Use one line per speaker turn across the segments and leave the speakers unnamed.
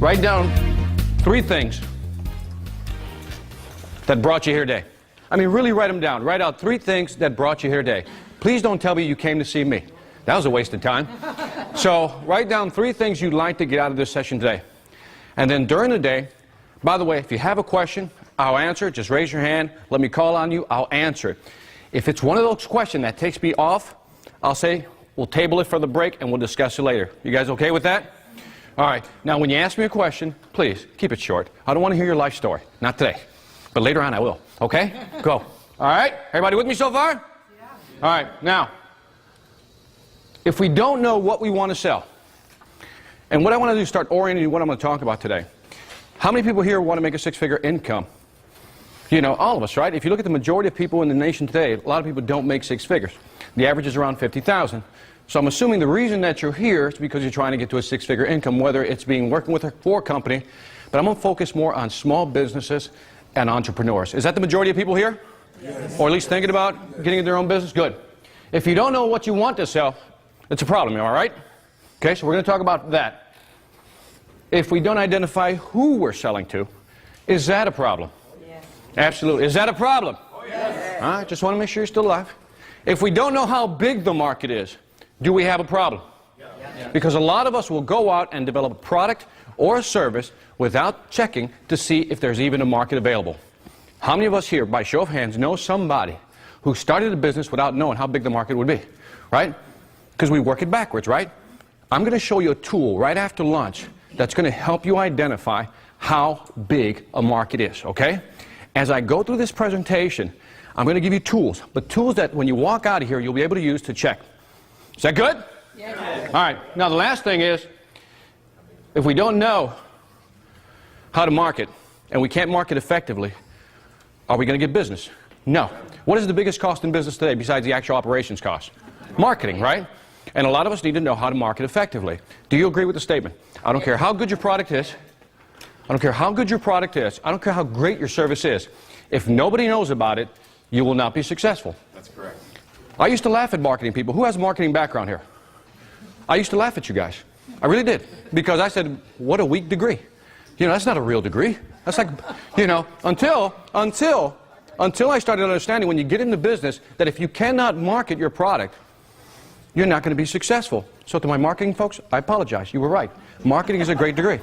Write down 3 things that brought you here today. I mean, really write them down. Write out 3 things that brought you here today. Please don't tell me you came to see me. That was a waste of time. So write down 3 things you'd like to get out of this session today. And then during the day, by the way, if you have a question, I'll answer it. Just raise your hand. Let me call on you. I'll answer it. If it's one of those questions that takes me off, I'll say, we'll table it for the break and we'll discuss it later. You guys okay with that? All right. Now, when you ask me a question, please keep it short. I don't want to hear your life story. Not today. But later on I will. Okay? Go. All right? Everybody with me so far? Yeah. All right. Now, if we don't know what we want to sell, and what I want to do is start orienting you what I'm going to talk about today. How many people here want to make a 6-figure income? You know, all of us, right? If you look at the majority of people in the nation today, a lot of people don't make 6 figures. The average is around 50,000. So I'm assuming the reason that you're here is because you're trying to get to a 6-figure income, whether it's working with for a company, but I'm going to focus more on small businesses and entrepreneurs. Is that the majority of people here? Yes. Or at least thinking about getting into their own business? Good. If you don't know what you want to sell, it's a problem, all right? Okay, so we're going to talk about that. If we don't identify who we're selling to, is that a problem? Yes. Absolutely. Is that a problem? Oh, yes. All right, just want to make sure you're still alive. If we don't know how big the market is, do we have a problem? Yes. Because a lot of us will go out and develop a product or a service without checking to see if there's even a market available. How many of us here, by show of hands, know somebody who started a business without knowing how big the market would be? Right? Because we work it backwards, right? I'm going to show you a tool right after lunch that's going to help you identify how big a market is, okay? As I go through this presentation, I'm going to give you tools, but tools that when you walk out of here, you'll be able to use to check. Is that good? Yes. All right. Now, the last thing is, if we don't know how to market, and we can't market effectively, are we going to get business? No. What is the biggest cost in business today besides the actual operations cost? Marketing, right? And a lot of us need to know how to market effectively. Do you agree with the statement? I don't care how good your product is. I don't care how good your product is. I don't care how great your service is. If nobody knows about it, you will not be successful. That's correct. I used to laugh at marketing people. Who has a marketing background here? I used to laugh at you guys. I really did. Because I said, what a weak degree. You know, that's not a real degree. That's like, you know, until I started understanding when you get into business that if you cannot market your product, you're not going to be successful. So to my marketing folks, I apologize. You were right. Marketing is a great degree.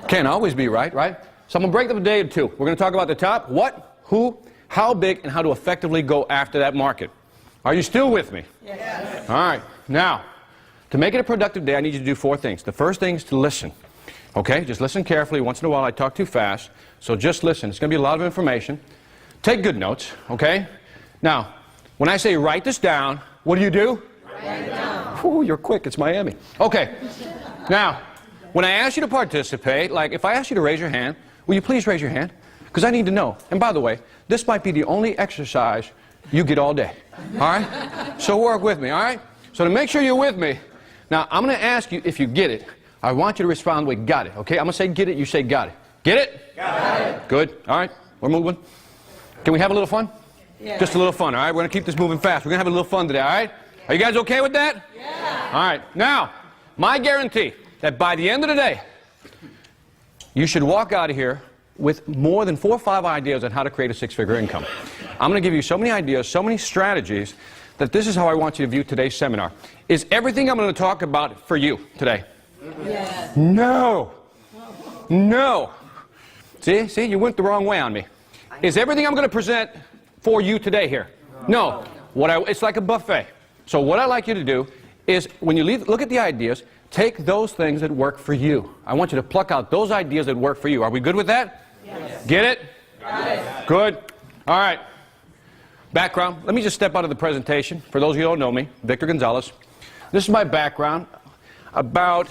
Can't always be right, right? So I'm going to break them a day or two. We're going to talk about the top, what, who, how big, and how to effectively go after that market. Are you still with me? Yes. All right. Now, to make it a productive day, I need you to do 4 things. The first thing is to listen. Okay? Just listen carefully. Once in a while, I talk too fast. So just listen. It's going to be a lot of information. Take good notes. Okay? Now, when I say write this down, what do? Write it down. Ooh, you're quick. It's Miami. Okay. Now, when I ask you to participate, like if I ask you to raise your hand, will you please raise your hand? Because I need to know. And by the way, this might be the only exercise you get all day. All right? So work with me, all right? So to make sure you're with me, now I'm going to ask you if you get it. I want you to respond with got it, okay? I'm going to say get it, you say got it. Get it? Got it. Good. All right. We're moving. Can we have a little fun? Yeah. Just a little fun, all right? We're going to keep this moving fast. We're going to have a little fun today, all right? Are you guys okay with that? Yeah. All right. Now, my guarantee that by the end of the day, you should walk out of here with more than 4 or 5 ideas on how to create a 6-figure income. I'm going to give you so many ideas, so many strategies, that this is how I want you to view today's seminar. Is everything I'm going to talk about for you today? Yes. No. No. See, you went the wrong way on me. Is everything I'm going to present for you today here? No. It's like a buffet. So what I'd like you to do is, when you look at the ideas, take those things that work for you. I want you to pluck out those ideas that work for you. Are we good with that? Yes. Get it? Got it. Good. All right. Background. Let me just step out of the presentation. For those of you who don't know me, Victor Gonzalez. This is my background. About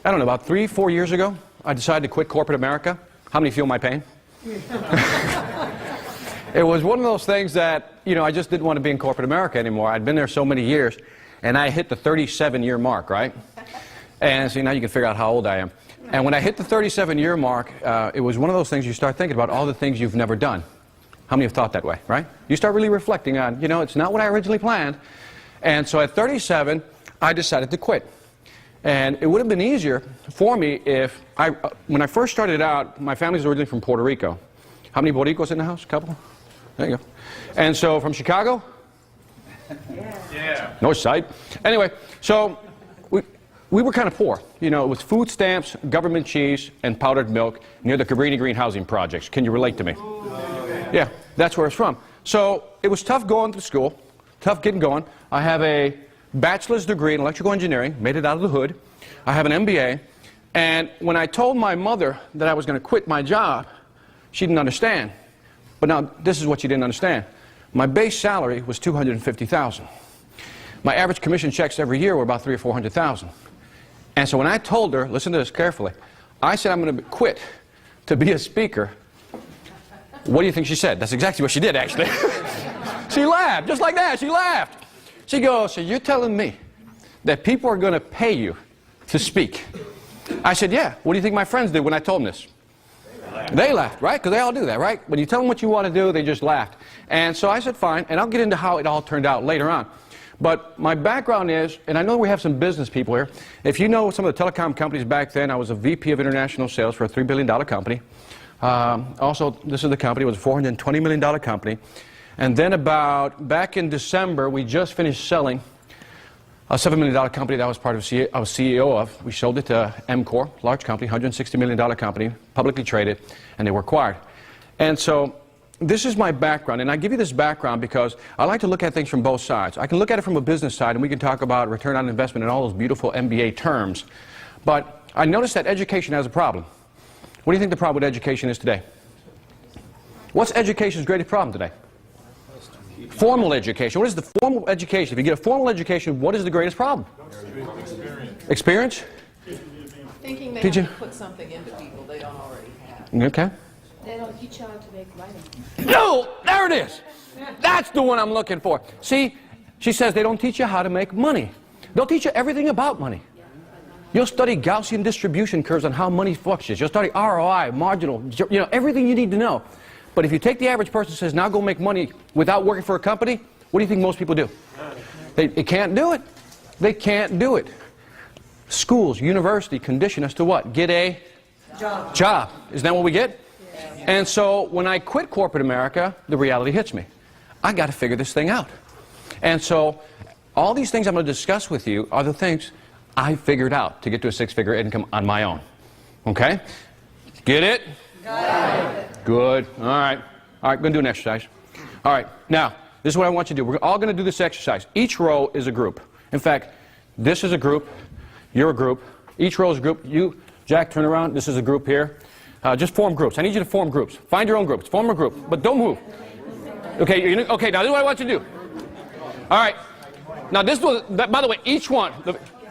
3, 4 years ago, I decided to quit corporate America. How many feel my pain? It was one of those things that, you know, I just didn't want to be in corporate America anymore. I'd been there so many years, and I hit the 37-year mark, right? And see, now you can figure out how old I am. And when I hit the 37-year mark, it was one of those things you start thinking about all the things you've never done. How many have thought that way, right? You start really reflecting on, you know, it's not what I originally planned. And so at 37, I decided to quit. And it would have been easier for me if when I first started out, my family's originally from Puerto Rico. How many Puerto Ricos in the house? A couple? There you go. And so from Chicago? Yeah. North side. Anyway, so we were kind of poor. You know, it was food stamps, government cheese, and powdered milk near the Cabrini Green housing projects. Can you relate to me? Yeah, that's where it's from. So it was tough going to school, tough getting going. I have a bachelor's degree in electrical engineering, made it out of the hood. I have an MBA. And when I told my mother that I was going to quit my job, she didn't understand. But now, this is what she didn't understand. My base salary was $250,000. My average commission checks every year were about $300,000 or $400,000. And so when I told her, listen to this carefully, I said I'm going to quit to be a speaker. What do you think she said? That's exactly what she did, actually. She laughed, just like that. She laughed. She goes, so you're telling me that people are going to pay you to speak? I said, yeah. What do you think my friends did when I told them this? They laughed, right? Because they all do that, right? When you tell them what you want to do, they just laughed. And so I said, fine, and I'll get into how it all turned out later on. But my background is, and I know we have some business people here, if you know some of the telecom companies back then, I was a VP of international sales for a $3 billion company. Also, this is the company, it was a $420 million company. And then back in December, we just finished selling a $7 million company that I was CEO of. We sold it to MCOR, large company, $160 million company, publicly traded, and they were acquired. And so this is my background, and I give you this background because I like to look at things from both sides. I can look at it from a business side, and we can talk about return on investment and all those beautiful MBA terms. But I noticed that education has a problem. What do you think the problem with education is today? What's education's greatest problem today? Formal education. What is the formal education? If you get a formal education, what is the greatest problem? Experience?
Thinking they have to put something into people they don't already have.
Okay.
They don't teach you how to make money.
No! There it is! That's the one I'm looking for. See, she says they don't teach you how to make money. They'll teach you everything about money. You'll study Gaussian distribution curves on how money fluctuates. You'll study ROI, marginal, you know, everything you need to know. But if you take the average person who says, now go make money without working for a company, what do you think most people do? They can't do it. They can't do it. Schools, university condition us to what? Get a job. Isn't that what we get? Yeah. And so when I quit corporate America, the reality hits me. I got to figure this thing out. And so all these things I'm going to discuss with you are the things I figured out to get to a six-figure income on my own. Okay? Get it? Got it. Good. All right. All right, I'm going to do an exercise. All right. Now, this is what I want you to do. We're all going to do this exercise. Each row is a group. In fact, this is a group. You're a group. Each row is a group. You, Jack, turn around. This is a group here. Just form groups. I need you to form groups. Find your own groups. Form a group. But don't move. Okay, okay, now this is what I want you to do. All right. Now, this was, by the way, each one,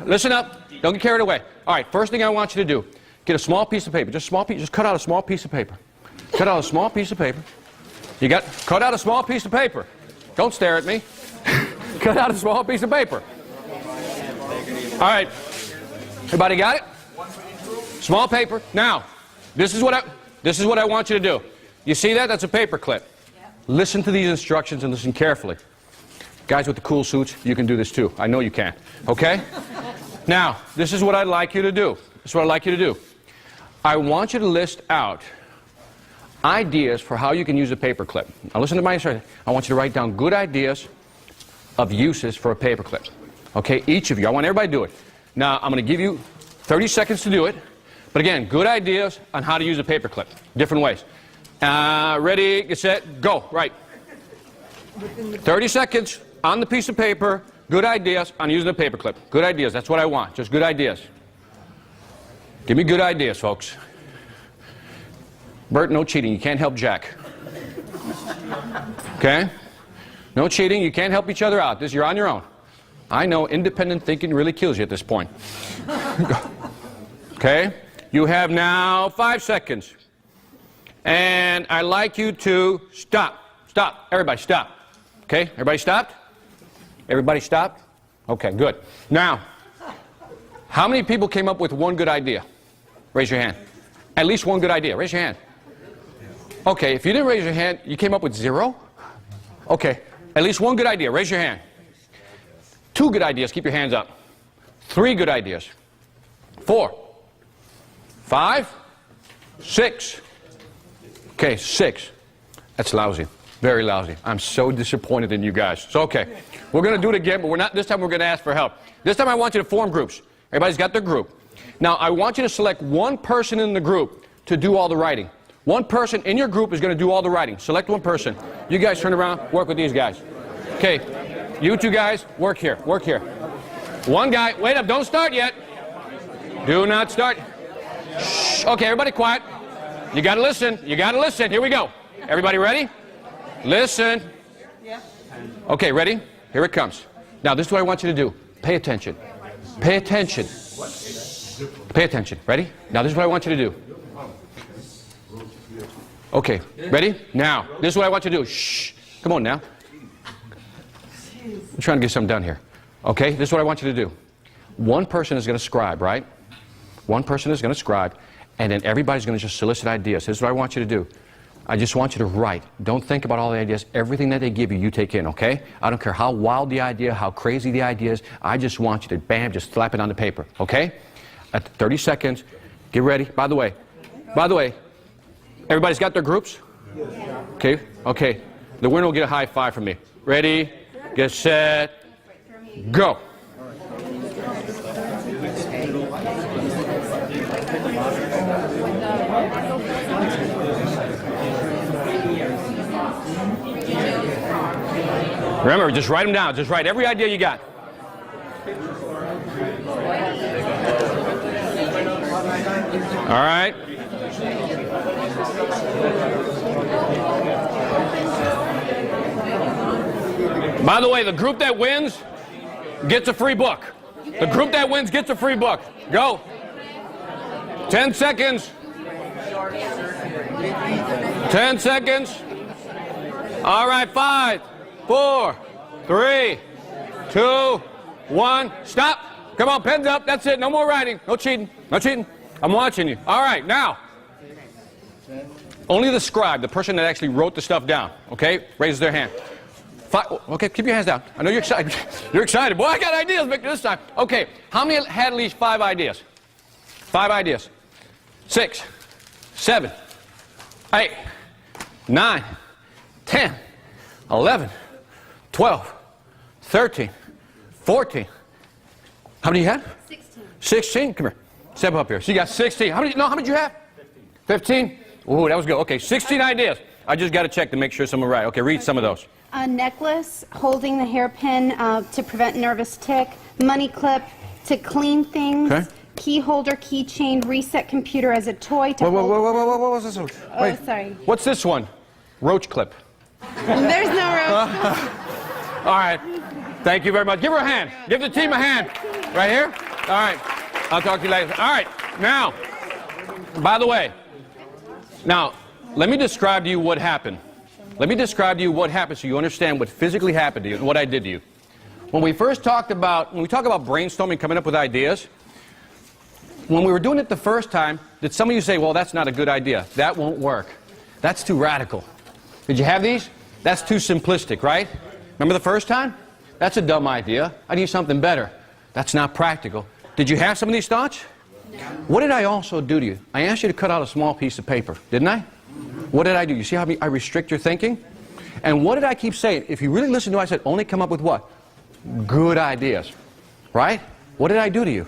listen up. Don't get carried away. All right, first thing I want you to do, get a small piece of paper. Just cut out a small piece of paper. Cut out a small piece of paper. Cut out a small piece of paper. Don't stare at me. Cut out a small piece of paper. All right. Everybody got it? Small paper. Now, this is what I want you to do. You see that? That's a paper clip. Listen to these instructions and listen carefully. Guys with the cool suits, you can do this too. I know you can. Okay? Now, this is what I'd like you to do. This is what I'd like you to do. I want you to list out ideas for how you can use a paper clip. Now listen to my instructions. I want you to write down good ideas of uses for a paper clip. Okay, each of you. I want everybody to do it. Now, I'm going to give you 30 seconds to do it. But again, good ideas on how to use a paper clip. Different ways. Ready, get set, go. Right. 30 seconds on the piece of paper. Good ideas on using a paper clip. Good ideas. That's what I want. Just good ideas. Give me good ideas, folks. Bert, no cheating. You can't help Jack. Okay? No cheating. You can't help each other out. You're on your own. I know independent thinking really kills you at this point. Okay? You have now 5 seconds. And I'd like you to stop. Stop. Everybody stop. Okay? Everybody stopped? Everybody stopped? Okay, good. Now, how many people came up with one good idea? Raise your hand. At least one good idea. Raise your hand. Okay, if you didn't raise your hand, you came up with 0? Okay, at least one good idea. Raise your hand. 2 good ideas. Keep your hands up. 3 good ideas. 4, 5, 6. Okay, 6. That's lousy. Very lousy. I'm so disappointed in you guys. So, okay, we're going to do it again, but this time we're going to ask for help. This time I want you to form groups. Everybody's got their group. Now, I want you to select one person in the group to do all the writing. One person in your group is going to do all the writing. Select one person. You guys turn around, work with these guys. Okay, you two guys, work here, work here. One guy, wait up, don't start yet. Do not start. Shh. Okay, everybody quiet. You got to listen. You got to listen. Here we go. Everybody ready? Listen. Okay, ready? Here it comes. Now, this is what I want you to do. Pay attention. Pay attention. Pay attention. Ready? Now, this is what I want you to do. Okay, ready? Now, this is what I want you to do. Shh. Come on now. I'm trying to get something done here. Okay, this is what I want you to do. One person is going to scribe, right? One person is going to scribe, and then everybody's going to just solicit ideas. This is what I want you to do. I just want you to write. Don't think about all the ideas. Everything that they give you, you take in, okay? I don't care how wild the idea, how crazy the idea is. I just want you to, bam, just slap it on the paper, okay? At 30 seconds, get ready. By the way, everybody's got their groups? Okay, okay. The winner will get a high five from me. Ready, get set, go. Remember, just write them down. Just write every idea you got. All right. By the way, the group that wins gets a free book. The group that wins gets a free book. Go. 10 seconds. 10 seconds. All right, 5, 4, 3, 2, 1. Stop. Come on, pens up. That's it. No more writing. No cheating. No cheating. I'm watching you. All right, now. Only the scribe, the person that actually wrote the stuff down, okay, raises their hand. 5, okay, keep your hands down. I know you're excited. You're excited. Boy, I got ideas, Victor, this time. Okay, how many had at least 5 ideas? 5 ideas. 6, 7, 8, 9, 10, 11, 12, 13, 14. How many you had?
16.
16? Come here. Step up here. So you got 16. How many did you have? 15? Ooh, that was good. Okay, 16 ideas. I just got to check to make sure some are right. Okay, read some of those.
A necklace holding the hairpin to prevent nervous tick. Money clip to clean things.
Okay.
Key holder, keychain, reset computer as a toy to
Whoa, what's this one?
Oh, sorry.
What's this one? Roach clip.
There's no roach.
All right. Thank you very much. Give her a hand. Give the team a hand. Right here? All right. I'll talk to you later. All right. Now, by the way, now, let me describe to you what happened. Let me describe to you what happened so you understand what physically happened to you and what I did to you. When we talk about brainstorming, coming up with ideas, when we were doing it the first time, did some of you say, well, that's not a good idea. That won't work. That's too radical. Did you have these? That's too simplistic, right? Remember the first time? That's a dumb idea. I need something better. That's not practical. Did you have some of these thoughts? No. What did I also do to you? I asked you to cut out a small piece of paper, didn't I? What did I do? You see how I restrict your thinking? And what did I keep saying? If you really listen to what I said, only come up with what? Good ideas. Right? What did I do to you?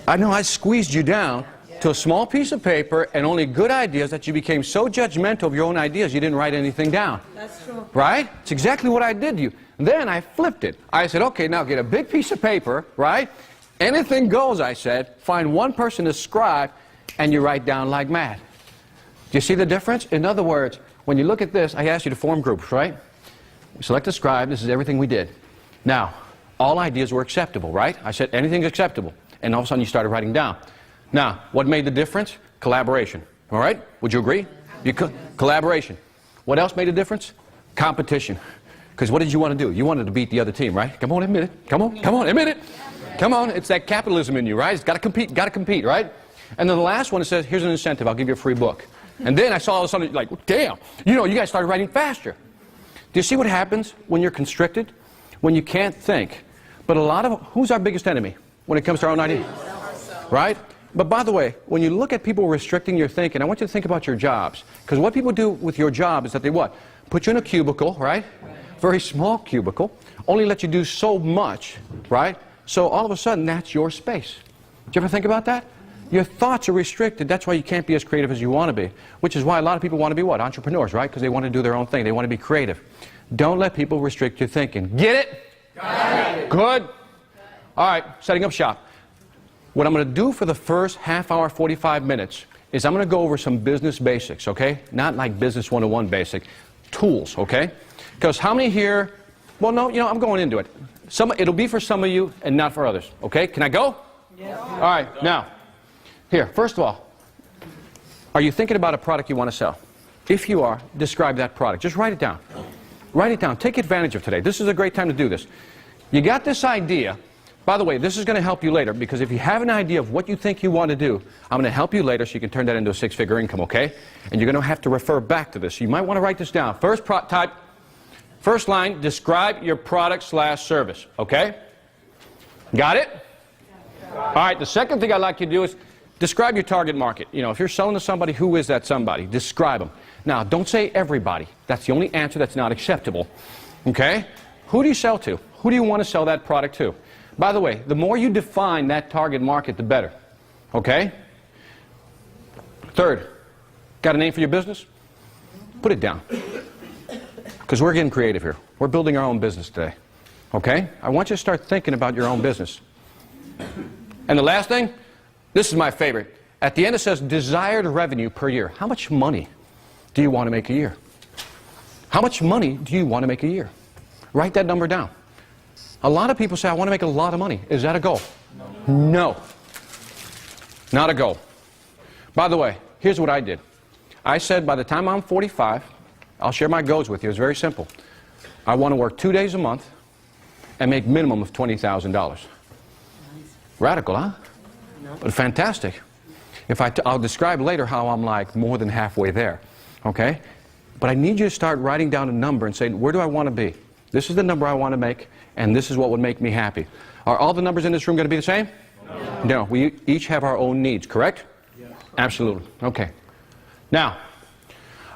I know I squeezed you down to a small piece of paper and only good ideas that you became so judgmental of your own ideas you didn't write anything down.
That's true.
Right? It's exactly what I did to you. Then I flipped it. I said, okay, now get a big piece of paper, right? Anything goes, I said. Find one person to scribe, and you write down like mad. Do you see the difference? In other words, when you look at this, I asked you to form groups, right? We select a scribe. This is everything we did. Now, all ideas were acceptable, right? I said anything's acceptable. And all of a sudden you started writing down. Now, what made the difference? Collaboration. All right? Would you agree? Collaboration. What else made a difference? Competition. Because what did you want to do? You wanted to beat the other team, right? Come on, admit it. Come on, admit it. Come on, it's that capitalism in you, right? It's got to compete, right? And then the last one, it says, here's an incentive. I'll give you a free book. And then I saw all of a sudden, like, damn, you guys started writing faster. Do you see what happens when you're constricted? When you can't think. But who's our biggest enemy when it comes to our own ideas? right? But by the way, when you look at people restricting your thinking, I want you to think about your jobs. Because what people do with your job is that they what? Put you in a cubicle, right? Very small cubicle. Only let you do so much, right? So all of a sudden, that's your space. Did you ever think about that? Your thoughts are restricted. That's why you can't be as creative as you want to be. Which is why a lot of people want to be what? Entrepreneurs, right? Because they want to do their own thing. They want to be creative. Don't let people restrict your thinking. Get it? Got it. Good. All right, setting up shop. What I'm going to do for the first half hour, 45 minutes, is I'm going to go over some business basics, okay? Not like business 101 basic. Tools, okay? Because how many here, well, no, I'm going into it. It'll be for some of you and not for others, okay? Can I go? Yeah. All right, now, here, first of all, are you thinking about a product you want to sell? If you are, describe that product. Just write it down. Write it down. Take advantage of today. This is a great time to do this. You got this idea. By the way, this is going to help you later, because if you have an idea of what you think you want to do, I'm going to help you later so you can turn that into a six-figure income, okay? And you're going to have to refer back to this. So you might want to write this down. First line, describe your product/service, okay? Got it? All right, the second thing I'd like you to do is describe your target market. If you're selling to somebody, who is that somebody? Describe them. Now, don't say everybody. That's the only answer that's not acceptable, okay? Who do you sell to? Who do you want to sell that product to? By the way, the more you define that target market, the better. Okay? Third, got a name for your business? Put it down. Because we're getting creative here. We're building our own business today. Okay? I want you to start thinking about your own business. And the last thing, this is my favorite. At the end it says desired revenue per year. How much money do you want to make a year? How much money do you want to make a year? Write that number down. A lot of people say, I want to make a lot of money. Is that a goal? No. Not a goal. By the way, here's what I did. I said by the time I'm 45, I'll share my goals with you. It's very simple. I want to work 2 days a month and make minimum of $20,000. Radical, huh? But fantastic. I'll describe later how I'm like more than halfway there. Okay? But I need you to start writing down a number and say, where do I want to be? This is the number I want to make, and this is what would make me happy. Are all the numbers in this room going to be the same? No. We each have our own needs, correct? Yes. Absolutely. Okay. Now,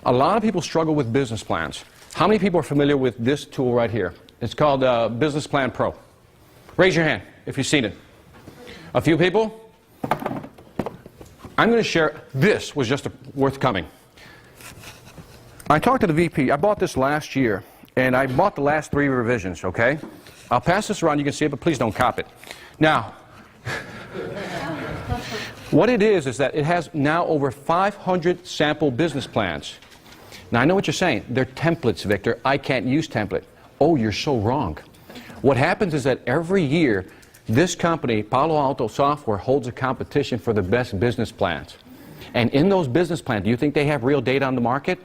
a lot of people struggle with business plans. How many people are familiar with this tool right here? It's called Business Plan Pro. Raise your hand if you've seen it. A few people? I'm going to share. This was just worth coming. I talked to the VP. I bought this last year. And I bought the last 3 revisions, okay? I'll pass this around. You can see it, but please don't cop it. Now, what it is that it has now over 500 sample business plans. Now, I know what you're saying. They're templates, Victor. I can't use template. Oh, you're so wrong. What happens is that every year, this company, Palo Alto Software, holds a competition for the best business plans. And in those business plans, do you think they have real data on the market?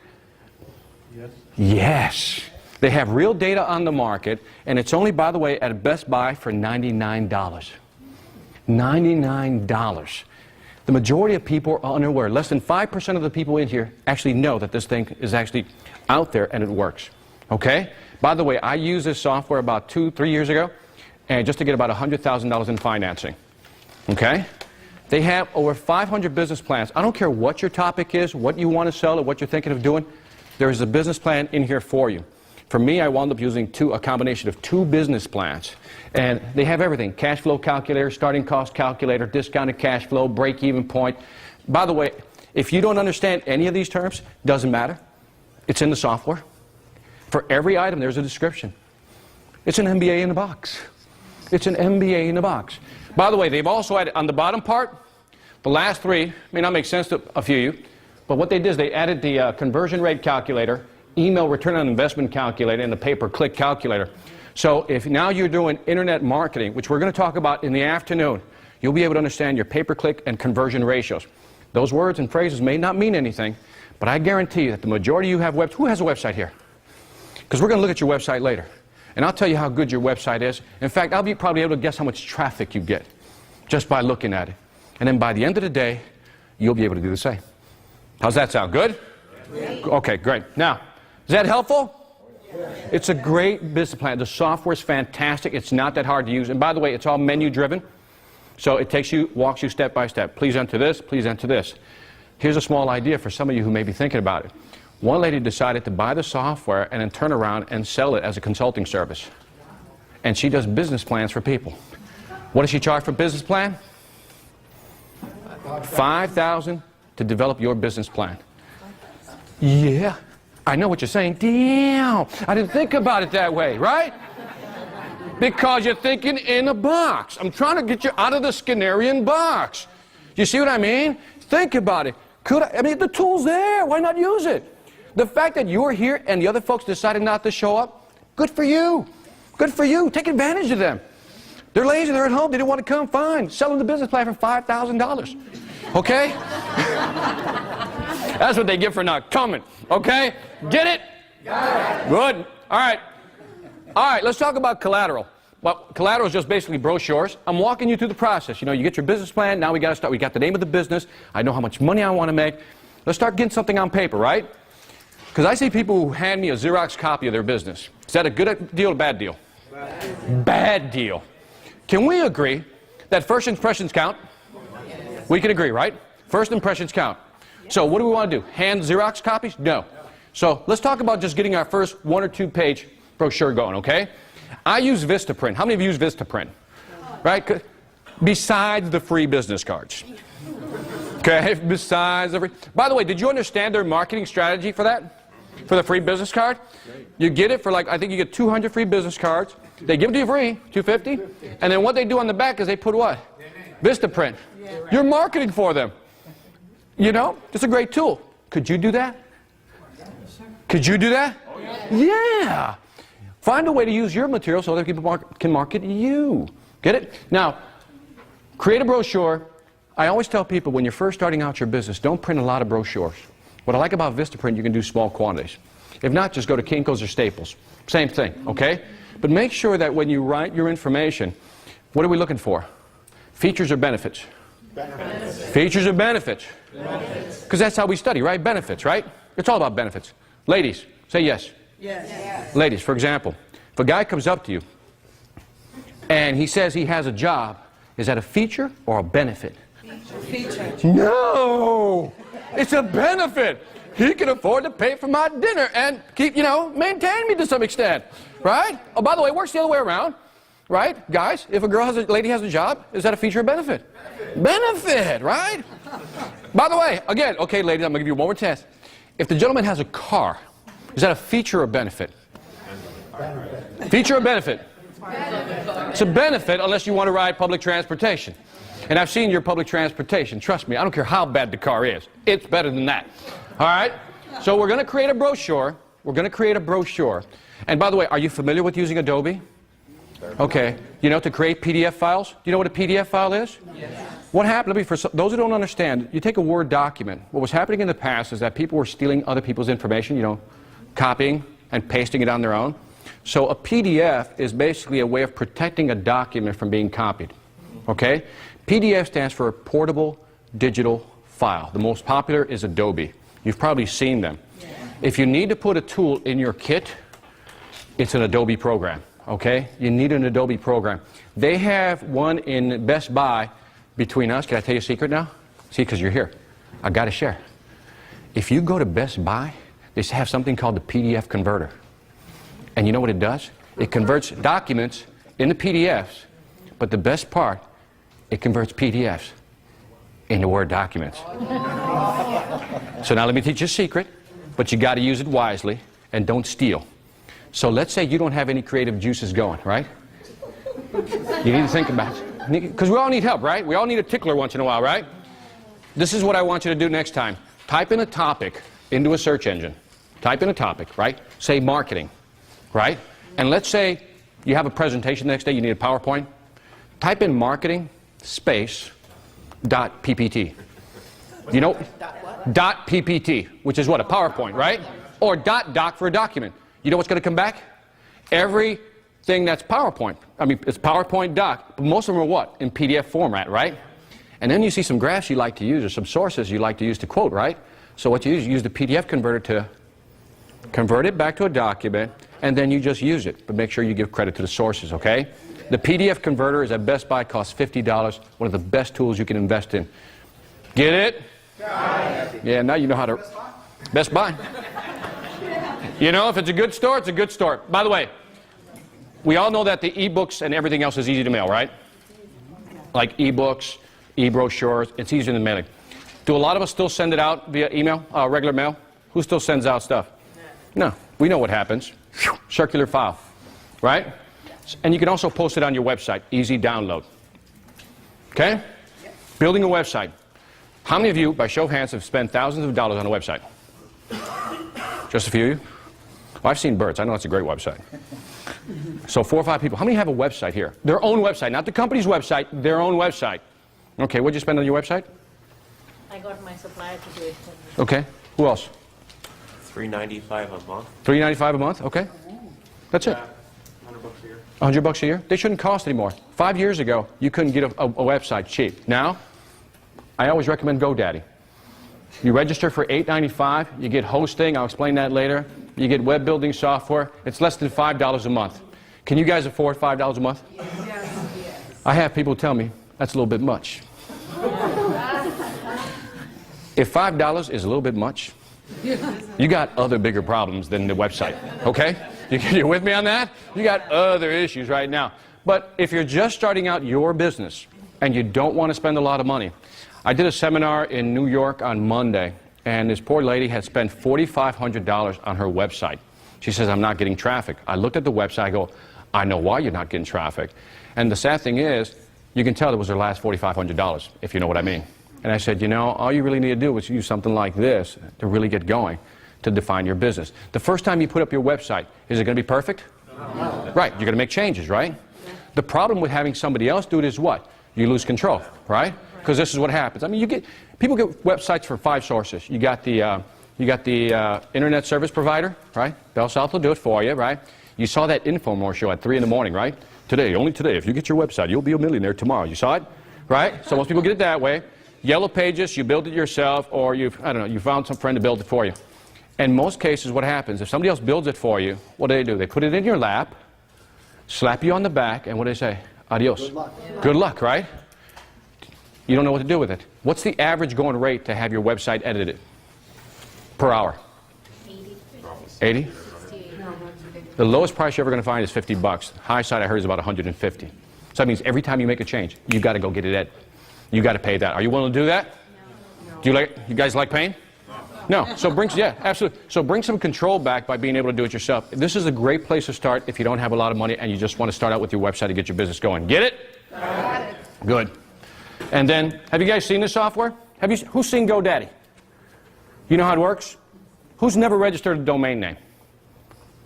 Yes. Yes. They have real data on the market, and it's only, by the way, at Best Buy for $99. $99. The majority of people are unaware. Less than 5% of the people in here actually know that this thing is actually out there and it works. Okay? By the way, I used this software about 2-3 years ago, and just to get about $100,000 in financing. Okay? They have over 500 business plans. I don't care what your topic is, what you want to sell, or what you're thinking of doing. There is a business plan in here for you. For me, I wound up using a combination of 2 business plans. And they have everything. Cash flow calculator, starting cost calculator, discounted cash flow, break-even point. By the way, if you don't understand any of these terms, doesn't matter. It's in the software. For every item, there's a description. It's an MBA in a box. It's an MBA in a box. By the way, they've also added, on the bottom part, the last 3, may not make sense to a few of you, but what they did is they added the conversion rate calculator, email return on investment calculator, and the pay-per-click calculator. So if now you're doing internet marketing, which we're going to talk about in the afternoon, you'll be able to understand your pay-per-click and conversion ratios. Those words and phrases may not mean anything, but I guarantee you that the majority of you have websites. Who has a website here? Because we're going to look at your website later. And I'll tell you how good your website is. In fact, I'll be probably able to guess how much traffic you get just by looking at it. And then by the end of the day, you'll be able to do the same. How's that sound? Good? Okay, great. Now, is that helpful? It's a great business plan. The software is fantastic. It's not that hard to use. And by the way, it's all menu driven. So it walks you step by step. Please enter this, please enter this. Here's a small idea for some of you who may be thinking about it. One lady decided to buy the software and then turn around and sell it as a consulting service. And she does business plans for people. What does she charge for business plan? $5,000 to develop your business plan. Yeah, I know what you're saying. Damn, I didn't think about it that way, right? Because you're thinking in a box. I'm trying to get you out of the Skinnerian box. You see what I mean? Think about it. I mean, the tool's there. Why not use it? The fact that you're here and the other folks decided not to show up, good for you. Good for you. Take advantage of them. They're lazy. They're at home. They didn't want to come. Fine. Sell them the business plan for $5,000. Okay? That's what they get for not coming. Okay? Get it? Got it. Good. All right. All right, let's talk about collateral. Well, collateral is just basically brochures. I'm walking you through the process. You know, you get your business plan. Now we got to start. We got the name of the business. I know how much money I want to make. Let's start getting something on paper, right? Because I see people who hand me a Xerox copy of their business. Is that a good deal or bad deal? Bad deal. Can we agree that first impressions count? We can agree, right? First impressions count. So what do we want to do? Hand Xerox copies? No. So let's talk about just getting our first 1 or 2 page brochure going, okay? I use Vistaprint. How many of you use Vistaprint? Right? Besides the free business cards. Okay? Besides the free. By the way, did you understand their marketing strategy for that? For the free business card? You get it for like, I think you get 200 free business cards. They give it to you free, $250. And then what they do on the back is they put what? Vistaprint. You're marketing for them. You know? It's a great tool. Could you do that? Could you do that? Yeah. Find a way to use your material so other people can market you. Get it? Now, create a brochure. I always tell people when you're first starting out your business, don't print a lot of brochures. What I like about Vistaprint, you can do small quantities. If not, just go to Kinko's or Staples. Same thing, okay? But make sure that when you write your information, what are we looking for? Features or benefits? Benefits. Features or benefits? Because that's how we study, right? Benefits, right? It's all about benefits. Ladies, say yes. Yes. Ladies, for example, if a guy comes up to you and he says he has a job, is that a feature or a benefit? Feature. No! It's a benefit. He can afford to pay for my dinner and keep, you know, maintain me to some extent. Right? Oh, by the way, it works the other way around. Right? Guys, if a lady has a job, is that a feature or benefit? Benefit, right? By the way, again, okay, ladies, I'm going to give you one more test. If the gentleman has a car, is that a feature or benefit? Feature or benefit? It's a benefit unless you want to ride public transportation. And I've seen your public transportation. Trust me, I don't care how bad the car is. It's better than that. All right? So we're going to create a brochure. We're going to create a brochure. And by the way, are you familiar with using Adobe? Okay. You know, to create PDF files? Do you know what a PDF file is? Yes. What happened, for those who don't understand, you take a Word document. What was happening in the past is that people were stealing other people's information, you know, copying and pasting it on their own. So a PDF is basically a way of protecting a document from being copied. Okay? PDF stands for Portable Digital File. The most popular is Adobe. You've probably seen them. If you need to put a tool in your kit, it's an Adobe program. Okay? You need an Adobe program. They have one in Best Buy between us. Can I tell you a secret now? See, because you're here. I got to share. If you go to Best Buy, they have something called the PDF converter. And you know what it does? It converts documents into PDFs. But the best part, it converts PDFs into Word documents. So now let me teach you a secret, but you got to use it wisely and don't steal. So let's say you don't have any creative juices going, right? You need to think about it. Because we all need help, right? We all need a tickler once in a while, right? This is what I want you to do next time. Type in a topic into a search engine. Type in a topic, right? Say marketing, right? And let's say you have a presentation the next day, you need a PowerPoint. Type in marketing space dot PPT. You know, dot PPT, which is what, a PowerPoint, right? Or dot doc for a document. You know what's going to come back? Everything that's PowerPoint. I mean, it's PowerPoint doc, but most of them are what? In PDF format, right? And then you see some graphs you like to use or some sources you like to use to quote, right? So what you use the PDF converter to convert it back to a document, and then you just use it. But make sure you give credit to the sources, okay? The PDF converter is at Best Buy, costs $50, one of the best tools you can invest in. Get it? Yeah, now you know how to... Best Buy. You know, if it's a good store, it's a good store. By the way, we all know that the e-books and everything else is easy to mail, right? Like e-books, e-brochures, it's easier than mailing. Do a lot of us still send it out via email, regular mail? Who still sends out stuff? No. We know what happens. Circular file, right? And you can also post it on your website. Easy download. Okay? Building a website. How many of you, by show of hands, have spent thousands of dollars on a website? Just a few of you? Well, I've seen Bert's. I know it's a great website. So 4 or 5 people. How many have a website here? Their own website, not the company's website, their own website. Okay, what'd you spend on your website?
I got my supplier to do it for me.
Okay, who else?
$3.95 a month.
$3.95 a month, okay. That's it.
$100 a year.
$100 a year? They shouldn't cost anymore. 5 years ago, you couldn't get a website cheap. Now, I always recommend GoDaddy. You register for $8.95, you get hosting, I'll explain that later. You get web building software. It's less than $5 a month. Can you guys afford $5 a month?
Yes.
I have people tell me, that's a little bit much. If $5 is a little bit much, you got other bigger problems than the website, okay? You with me on that? You got other issues right now. But if you're just starting out your business and you don't want to spend a lot of money, I did a seminar in New York on Monday, and this poor lady had spent $4,500 on her website. She says, I'm not getting traffic. I looked at the website, I go, I know why you're not getting traffic. And the sad thing is, you can tell it was her last $4,500, if you know what I mean. And I said, you know, all you really need to do is use something like this to really get going, to define your business. The first time you put up your website, is it going to be perfect? No. Right, you're going to make changes, right? The problem with having somebody else do it is what? You lose control, right? Because this is what happens. I mean, people get websites from 5 sources. You got the internet service provider, right? Bell South will do it for you, right? You saw that infomercial at 3 in the morning, right? Today, only today, if you get your website, you'll be a millionaire tomorrow. You saw it, right? So most people get it that way. Yellow Pages, you build it yourself, or you found some friend to build it for you. In most cases, what happens, if somebody else builds it for you, what do? They put it in your lap, slap you on the back, and what do they say? Adios. Good luck. Good luck, right? You don't know what to do with it. What's the average going rate to have your website edited per hour? 80? The lowest price you're ever going to find is $50. High side I heard is about 150. So that means every time you make a change, you've got to go get it edited. You got to pay that. Are you willing to do that? No. Do you guys like pain? No. So absolutely. So bring some control back by being able to do it yourself. This is a great place to start if you don't have a lot of money and you just want to start out with your website to get your business going. Get it? Got it. Good. And then, have you guys seen this software? Who's seen GoDaddy? You know how it works? Who's never registered a domain name?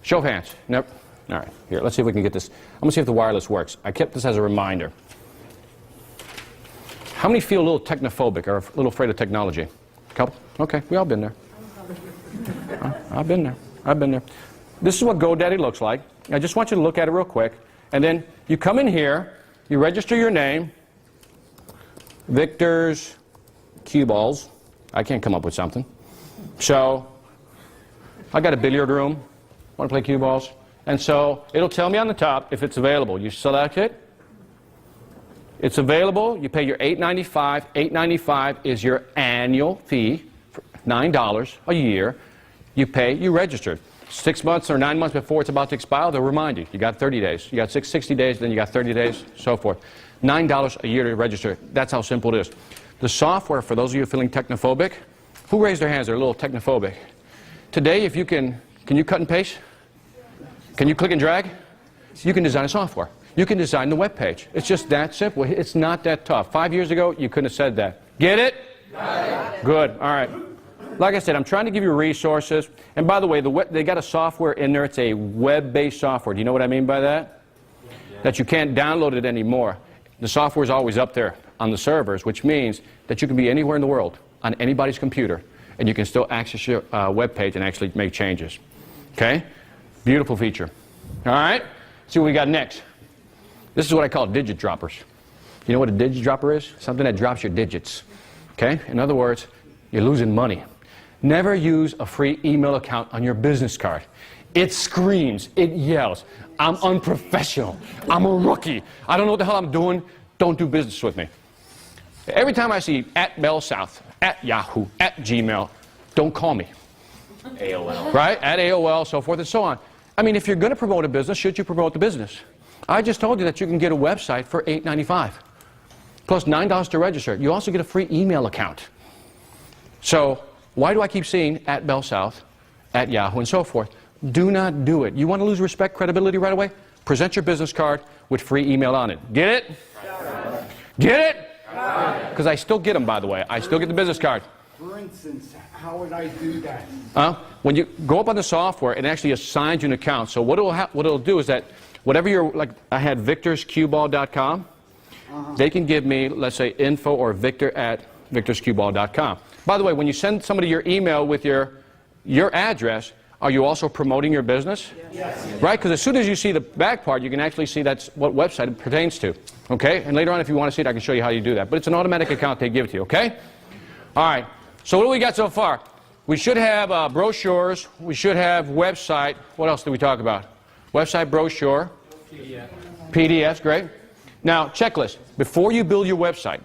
Show of hands. Never. All right. Here, let's see if we can get this. I'm going to see if the wireless works. I kept this as a reminder. How many feel a little technophobic or a little afraid of technology? A couple? Okay, we all been there. I've been there. I've been there. This is what GoDaddy looks like. I just want you to look at it real quick. And then you come in here, you register your name, Victor's cue balls. I can't come up with something. So I got a billiard room. Want to play cue balls? And so it'll tell me on the top if it's available. You select it. It's available. You pay your $8.95. $8.95 is your annual fee, for $9 a year. You pay, you register. 6 months or 9 months before it's about to expire, they'll remind you. You got 30 days. You got 60 days, then you got 30 days, so forth. $9 a year to register. That's how simple it is. The software, for those of you feeling technophobic, who raised their hands? They're a little technophobic. Today, if you can you cut and paste? Can you click and drag? You can design a software. You can design the web page. It's just that simple. It's not that tough. 5 years ago, you couldn't have said that. Get it? Got it. Good. All right. Like I said, I'm trying to give you resources. And by the way, they got a software in there. It's a web-based software. Do you know what I mean by that? Yeah. That you can't download it anymore. The software is always up there on the servers, which means that you can be anywhere in the world on anybody's computer, and you can still access your web page and actually make changes. Okay? Beautiful feature. All right? See what we got next. This is what I call digit droppers. You know what a digit dropper is? Something that drops your digits. Okay? In other words, you're losing money. Never use a free email account on your business card. It screams, it yells. I'm unprofessional. I'm a rookie. I don't know what the hell I'm doing. Don't do business with me. Every time I see @BellSouth, @Yahoo, @Gmail, don't call me.
AOL.
Right? @AOL, so forth and so on. I mean, if you're going to promote a business, should you promote the business? I just told you that you can get a website for $8.95. Plus $9 to register. You also get a free email account. So why do I keep seeing @BellSouth, @Yahoo, and so forth? Do not do it. You want to lose respect, credibility right away? Present your business card with free email on it. Get it? Get it? Because I still get them, by the way. I still get the business card.
For instance, how would I do that?
When you go up on the software, it actually assigns you an account. So what it'll do is that whatever you're, like I had victorscueball.com, they can give me, let's say, info or victor@victorscueball.com. By the way, when you send somebody your email with your address, are you also promoting your business? Yes. Right? Because as soon as you see the back part, you can actually see that's what website it pertains to. Okay? And later on, if you want to see it, I can show you how you do that. But it's an automatic account they give to you. Okay? All right. So what do we got so far? We should have brochures. We should have website. What else did we talk about? Website, brochure. PDFs, great. Now, checklist. Before you build your website,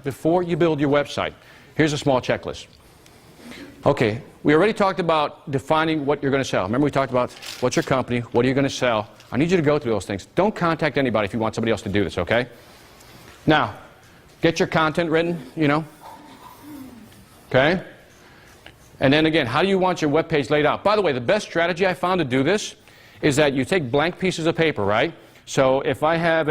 here's a small checklist. Okay, we already talked about defining what you're going to sell. Remember we talked about what's your company, what are you going to sell. I need you to go through those things. Don't contact anybody if you want somebody else to do this, okay? Now, get your content written, you know. Okay? And then again, how do you want your web page laid out? By the way, the best strategy I found to do this is that you take blank pieces of paper, right? So if I have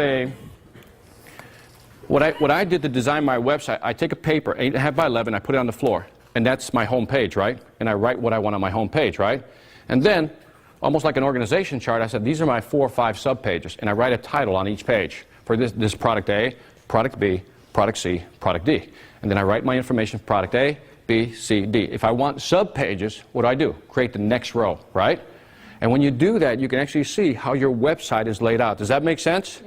what I did to design my website, I take a paper, 8.5 by 11, I put it on the floor. And that's my home page, right? And I write what I want on my home page, right? And then, almost like an organization chart, I said, these are my 4 or 5 sub-pages. And I write a title on each page. For this product A, product B, product C, product D. And then I write my information, product A, B, C, D. If I want sub-pages, what do? Create the next row, right? And when you do that, you can actually see how your website is laid out. Does that make sense?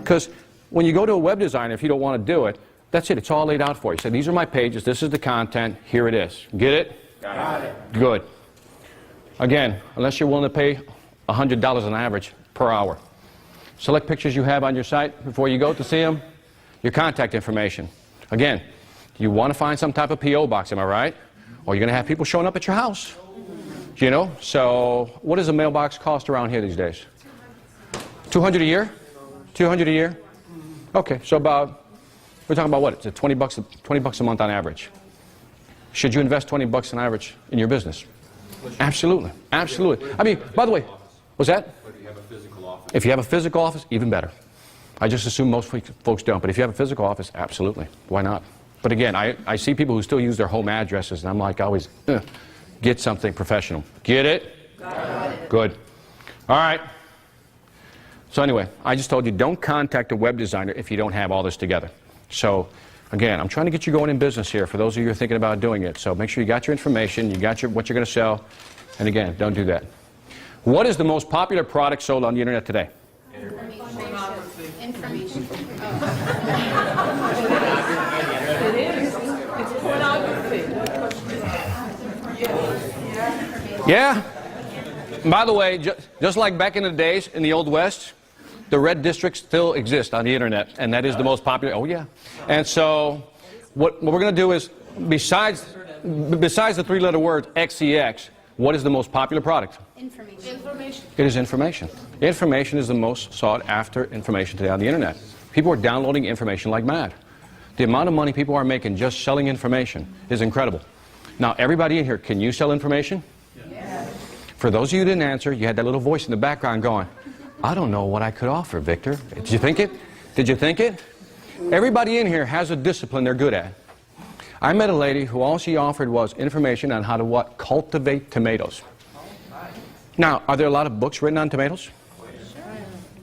Because when you go to a web designer, if you don't want to do it, that's it. It's all laid out for you. So these are my pages. This is the content. Here it is. Get it?
Got it.
Good. Again, unless you're willing to pay $100 on average per hour. Select pictures you have on your site before you go to see them. Your contact information. Again, you want to find some type of P.O. box, am I right? Or you're going to have people showing up at your house. You know? So what does a mailbox cost around here these days? $200 a year? $200 a year? Okay, so we're talking about what? It's $20 bucks a month on average. Should you invest $20 bucks on average in your business? Absolutely. Absolutely. I mean, by the way, what's that?
If you have a physical office.
If you have a physical office, even better. I just assume most folks don't, but if you have a physical office, absolutely. Why not? But again, I see people who still use their home addresses, and I'm like, always, get something professional. Get it? Got it. Good. All right. So anyway, I just told you, don't contact a web designer if you don't have all this together. So, again, I'm trying to get you going in business here for those of you who are thinking about doing it. So make sure you got your information, you got what you're going to sell, and again, don't do that. What is the most popular product sold on the internet today?
Information.
It is. It's pornography.
Yeah? By the way, just like back in the days in the Old West, the red districts still exist on the internet, and that is the most popular. Oh, yeah. And so what we're going to do is, besides the 3-letter word XEX, what is the most popular product?
Information.
It is information. Information is the most sought after information today on the internet. People are downloading information like mad. The amount of money people are making just selling information is incredible. Now, everybody in here, can you sell information? Yes. For those of you who didn't answer, you had that little voice in the background going, I don't know what I could offer, Victor. Did you think it? Did you think it? Everybody in here has a discipline they're good at. I met a lady who all she offered was information on how to what? Cultivate tomatoes. Now, are there a lot of books written on tomatoes?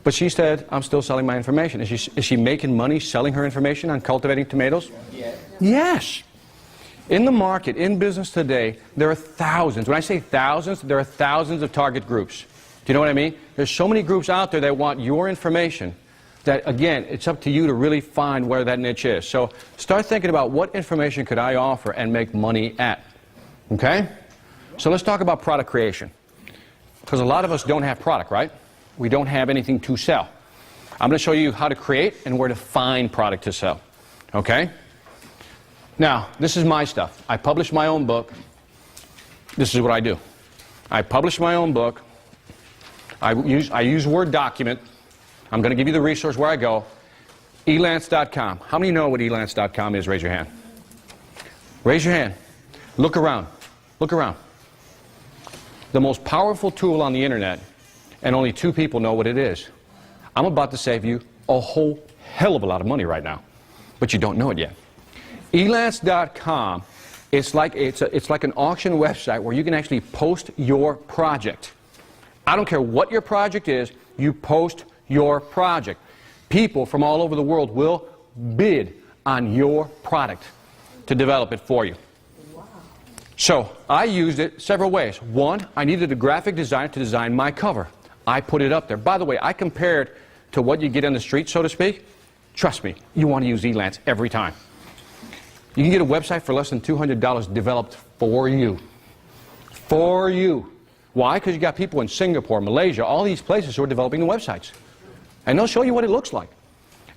But she said, I'm still selling my information. Is she making money selling her information on cultivating tomatoes? Yes. Yes. In the market, in business today, there are thousands. When I say thousands, there are thousands of target groups. Do you know what I mean? There's so many groups out there that want your information that, again, it's up to you to really find where that niche is. So start thinking about what information could I offer and make money at. Okay? So let's talk about product creation. because a lot of us don't have product, right? We don't have anything to sell. I'm going to show you how to create and where to find product to sell. Okay? Now, this is my stuff. I publish my own book. This is what I do. I publish my own book. I use Word document. I'm going to give you the resource where I go. Elance.com. How many know what Elance.com is? Raise your hand. Raise your hand. Look around. Look around. The most powerful tool on the internet, and only 2 people know what it is. I'm about to save you a whole hell of a lot of money right now, but you don't know it yet. Elance.com, it's like an auction website where you can actually post your project. I don't care what your project is, you post your project. People from all over the world will bid on your product to develop it for you. So I used it several ways. One, I needed a graphic designer to design my cover. I put it up there. By the way, I compared to what you get on the street, so to speak. Trust me, you want to use Elance every time. You can get a website for less than $200 developed for you. For you. Why? Because you got people in Singapore, Malaysia, all these places who are developing the websites. And they'll show you what it looks like.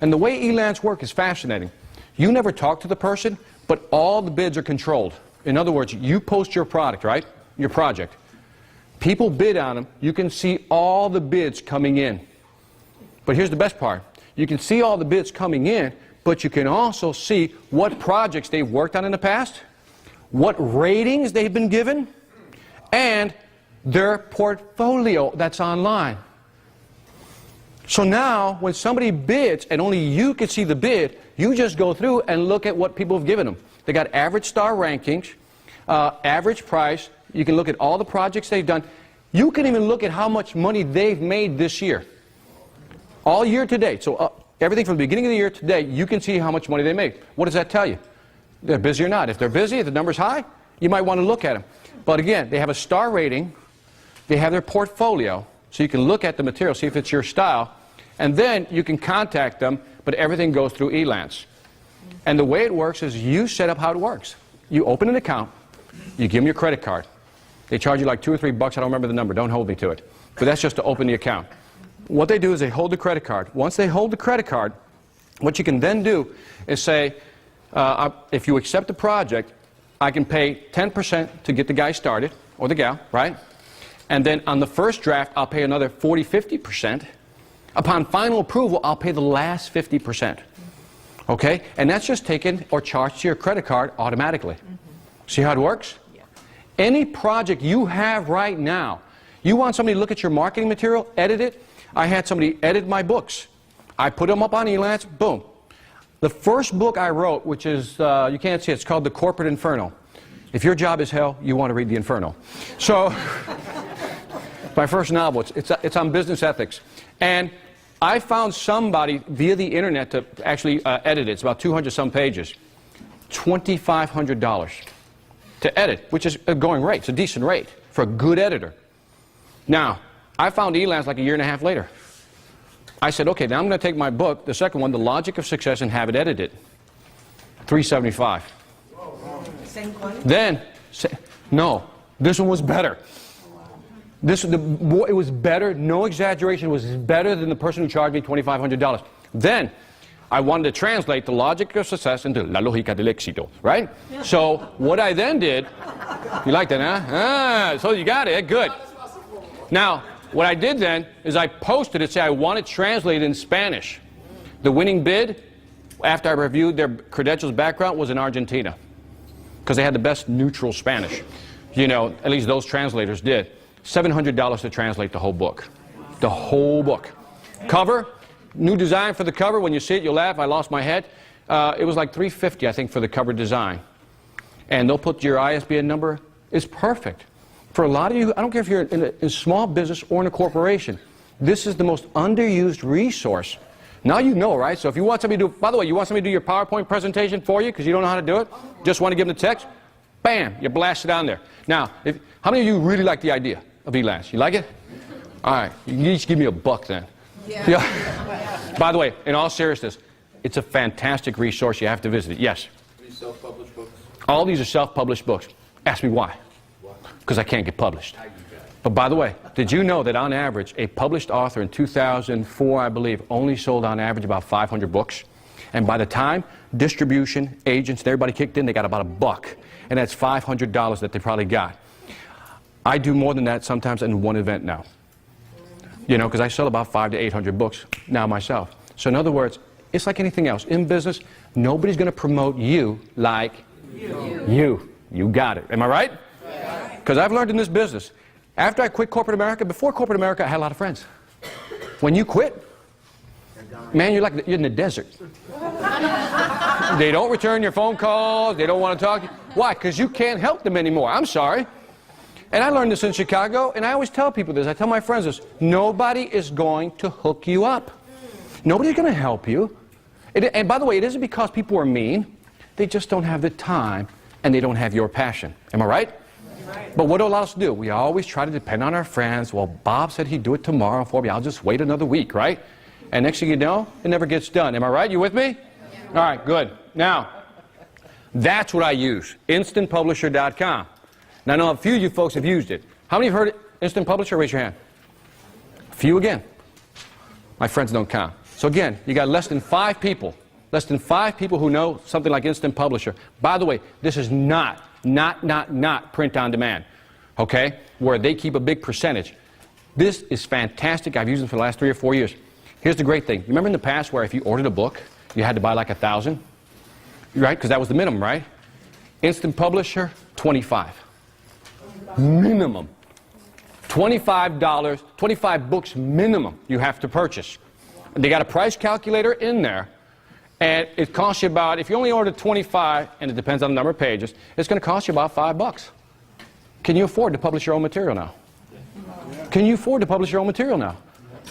And the way Elance works is fascinating. You never talk to the person, but all the bids are controlled. In other words, you post your product, right? Your project. People bid on them. You can see all the bids coming in. But here's the best part. You can see all the bids coming in, but you can also see what projects they've worked on in the past, what ratings they've been given, and their portfolio that's online. So now, when somebody bids, and only you can see the bid, you just go through and look at what people have given them. They got average star rankings, average price. You can look at all the projects they've done. You can even look at how much money they've made this year. All year to date. So everything from the beginning of the year to date, you can see how much money they made. What does that tell you? They're busy or not. If they're busy, if the number's high, you might want to look at them. But again, they have a star rating. They have their portfolio. So you can look at the material, see if it's your style. And then you can contact them, but everything goes through Elance. And the way it works is you set up how it works. You open an account. You give them your credit card. They charge you like $2 or $3. I don't remember the number. Don't hold me to it. But that's just to open the account. What they do is they hold the credit card. Once they hold the credit card, what you can then do is say, if you accept the project, I can pay 10% to get the guy started, or the gal, right? And then on the first draft, I'll pay another 40, 50%. Upon final approval, I'll pay the last 50%. Okay? And that's just taken or charged to your credit card automatically. See how it works? Yeah. Any project you have right now, you want somebody to look at your marketing material, edit it. I had somebody edit my books. I put them up on Elance, boom. The first book I wrote, which is, you can't see it, it's called The Corporate Inferno. If your job is hell, you want to read The Inferno. So, my first novel, it's on business ethics. And I found somebody via the internet to actually edit it. It's about 200-some pages. $2,500 to edit, which is a going rate. It's a decent rate for a good editor. Now, I found Elance like a year and a half later. I said, okay, now I'm going to take my book, the second one, The Logic of Success, and have it edited. $375.
Same quantity?
Then, no, this one was better. It was better, no exaggeration, it was better than the person who charged me $2,500. Then, I wanted to translate The Logic of Success into La Lógica del Éxito, right? So, what I then did, you like that, huh? Ah, so you got it, good. Now, what I did then is I posted it, say I want it translated in Spanish. The winning bid, after I reviewed their credentials background, was in Argentina. Because they had the best neutral Spanish. You know, at least those translators did. $700 to translate the whole book. The whole book. Cover, new design for the cover. When you see it, you'll laugh. I lost my head. It was like $350, I think, for the cover design. And they'll put your ISBN number. It's perfect. For a lot of you, I don't care if you're in a small business or in a corporation, this is the most underused resource. Now you know, right? So if you want somebody to do, by the way, you want somebody to do your PowerPoint presentation for you because you don't know how to do it? Just want to give them the text? Bam, you blast it on there. Now, how many of you really like the idea of Elance? You like it? All right, you can each give me $1 then. Yeah. By the way, in all seriousness, it's a fantastic resource. You have to visit it. Yes?
These self-published books?
All these are self-published books. Ask me why. Because I can't get published. But by the way, did you know that on average, a published author in 2004, I believe, only sold on average about 500 books? And by the time distribution, agents, and everybody kicked in, they got about $1. And that's $500 that they probably got. I do more than that sometimes in one event now. You know, because I sell about 500 to 800 books now myself. So in other words, it's like anything else. In business, nobody's going to promote you like you. You got it. Am I right? Because I've learned in this business, after I quit corporate America, before corporate America, I had a lot of friends. When you quit, man, you're in the desert. They don't return your phone calls. They don't want to talk to you. Why? Because you can't help them anymore. I'm sorry. And I learned this in Chicago, and I always tell people this. I tell my friends this. Nobody is going to hook you up. Nobody's going to help you. And by the way, it isn't because people are mean. They just don't have the time, and they don't have your passion. Am I right? But what do a lot of us do? We always try to depend on our friends. Well, Bob said he'd do it tomorrow for me. I'll just wait another week, right? And next thing you know, it never gets done. Am I right? You with me? All right, good. Now, that's what I use, instantpublisher.com. Now, I know a few of you folks have used it. How many have heard it? Instant Publisher? Raise your hand. A few again. My friends don't count. So again, you got less than 5 people who know something like Instant Publisher. By the way, this is not print on demand, okay, where they keep a big percentage. This is fantastic. I've used it for the last 3 or 4 years. Here's the great thing. You remember in the past where if you ordered a book, you had to buy like 1,000? Right? Because that was the minimum, right? Instant Publisher, 25. Minimum. $25, 25 books minimum you have to purchase. They got a price calculator in there, and it costs you about, if you only order 25, and it depends on the number of pages, it's going to cost you about $5. Can you afford to publish your own material now? Can you afford to publish your own material now?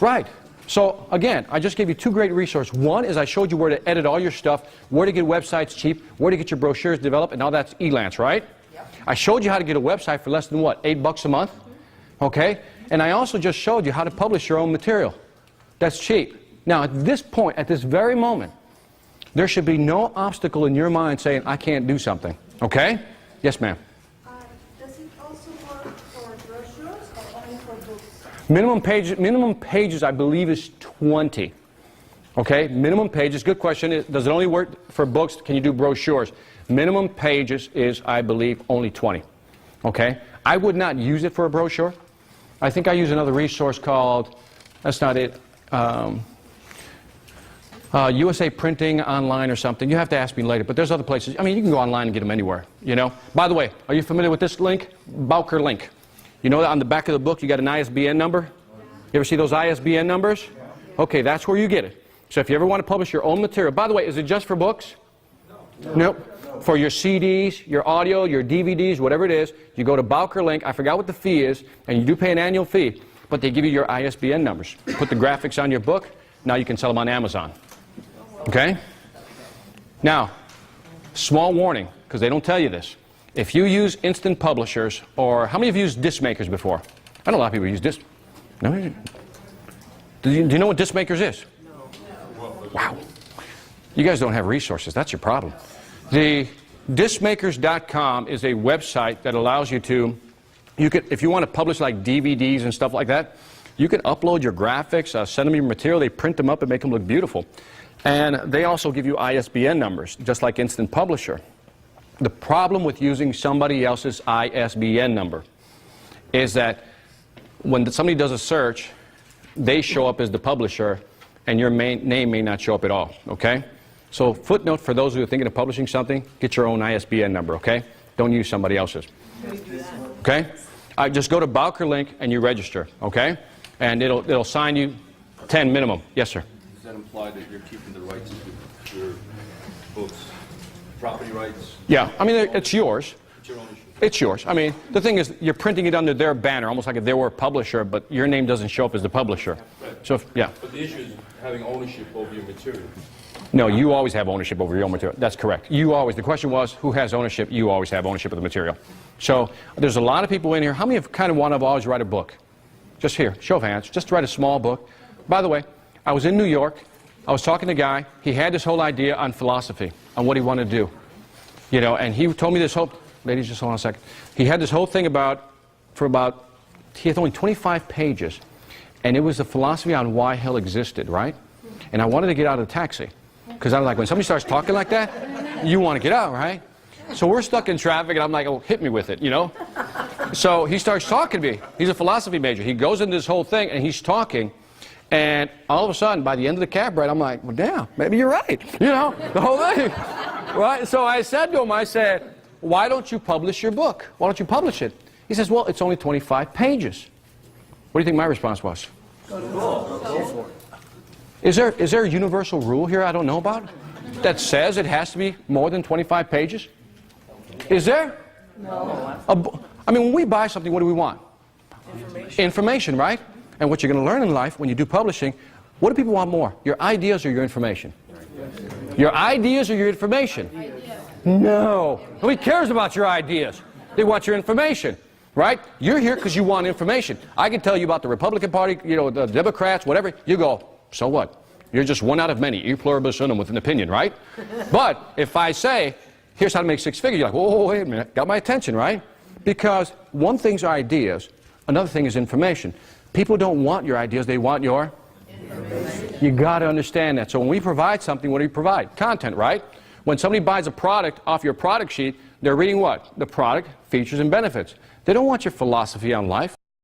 Right. So again, I just gave you 2 great resources. One is I showed you where to edit all your stuff, where to get websites cheap, where to get your brochures developed, and all that's Elance, right? I showed you how to get a website for less than what, $8 a month? Okay? And I also just showed you how to publish your own material. That's cheap. Now, at this point, at this very moment, there should be no obstacle in your mind saying, I can't do something. Okay? Yes, ma'am.
Does it also work for brochures or only for books?
Minimum pages, I believe, is 20. Okay? Minimum pages. Good question. Does it only work for books? Can you do brochures? Minimum pages is, I believe, only 20. Okay? I would not use it for a brochure. I think I use another resource called, that's not it, USA Printing Online or something. You have to ask me later, but there's other places. I mean, you can go online and get them anywhere, you know. By the way, are you familiar with this link? Bowker link. You know that on the back of the book you got an ISBN number? You ever see those ISBN numbers? Okay, that's where you get it. So if you ever want to publish your own material, by the way, is it just for books? Nope. For your CDs, your audio, your DVDs, whatever it is, you go to Bowker link. I forgot what the fee is, and you do pay an annual fee, but they give you your ISBN numbers. Put the graphics on your book. Now you can sell them on Amazon. Okay? Now, small warning, because they don't tell you this. If you use instant publishers, or how many of you used disc makers before? I know a lot of people use disc. No? Do you know what disc makers is? No. Wow. You guys don't have resources. That's your problem. The discmakers.com is a website that allows you to, if you want to publish like DVDs and stuff like that, you can upload your graphics, send them your material, they print them up and make them look beautiful. And they also give you ISBN numbers, just like Instant Publisher. The problem with using somebody else's ISBN number is that when somebody does a search, they show up as the publisher, and your name may not show up at all, okay? So footnote for those who are thinking of publishing something, get your own ISBN number, okay? Don't use somebody else's. Okay? Just go to Bowker link and you register, okay? And it'll sign you 10 minimum. Yes, sir.
Does that imply that you're keeping the rights to your books, property rights?
Yeah, I mean, it's yours.
It's your ownership.
It's yours. I mean, the thing is, you're printing it under their banner, almost like if they were a publisher, but your name doesn't show up as the publisher.
Right.
So, yeah.
But the issue is having ownership over your material.
No, you always have ownership over your own material. That's correct. You always. The question was, who has ownership? You always have ownership of the material. So there's a lot of people in here. How many have kind of want to always write a book? Just here, show of hands. Just write a small book. By the way, I was in New York. I was talking to a guy. He had this whole idea on philosophy, on what he wanted to do. You know, and he told me this whole, ladies, just hold on a second. He had this whole thing for about he had only 25 pages, and it was the philosophy on why hell existed, right? And I wanted to get out of the taxi, because I was like, when somebody starts talking like that, you want to get out, right? So we're stuck in traffic, and I'm like, oh, hit me with it, you know? So he starts talking to me. He's a philosophy major. He goes into this whole thing, and he's talking, and all of a sudden, by the end of the cab ride, I'm like, well, damn, maybe you're right, you know, the whole thing, right? So I said to him, I said, why don't you publish your book? Why don't you publish it? He says, well, it's only 25 pages. What do you think my response was? Is there a universal rule here I don't know about that says it has to be more than 25 pages? Is there? No. I mean, when we buy something, what do we want? Information, right? And what you're going to learn in life when you do publishing, what do people want more? Your ideas or your information? Your ideas or your information? No. Nobody cares about your ideas. They want your information, right? You're here because you want information. I can tell you about the Republican Party, you know, the Democrats, whatever. You go, so what? You're just one out of many, e pluribus unum, with an opinion, right? But if I say, here's how to make six figures, you're like, whoa, wait a minute, got my attention, right? Because one thing's ideas, another thing is information. People don't want your ideas, they want your information. You got to understand that. So when we provide something, what do we provide? Content, right? When somebody buys a product off your product sheet, they're reading what? The product, features, and benefits. They don't want your philosophy on life.